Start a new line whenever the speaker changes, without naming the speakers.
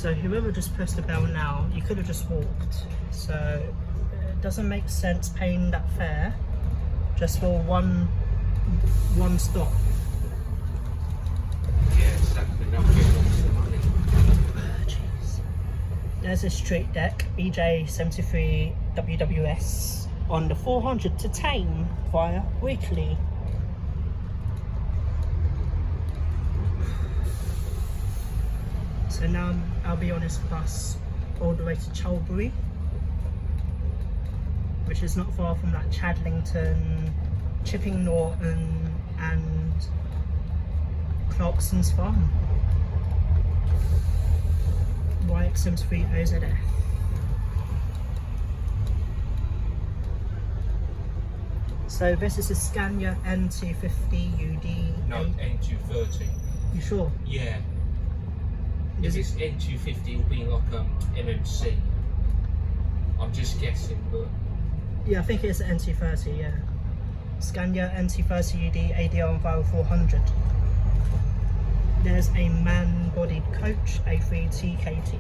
So whoever just pressed the bell now, you could have just walked. So it doesn't make sense paying that fare just for one stop.
Yeah, exactly. Now we're getting lots of money.
Jeez. There's a straight deck, BJ73 WWS on the 400 to Tame via weekly. So now I'll be on this bus all the way to Charlbury, which is not far from like Chadlington, Chipping Norton and Clarkson's Farm. YX73OZF. So this is a Scania N230UD.
No, N230.
You sure?
Yeah. If it's N250, it'll be like MMC. I'm just guessing, but
Yeah, I think it's an N230, yeah. Scania N230UD ADL Enviro400. There's a man-bodied coach, A3 TKT.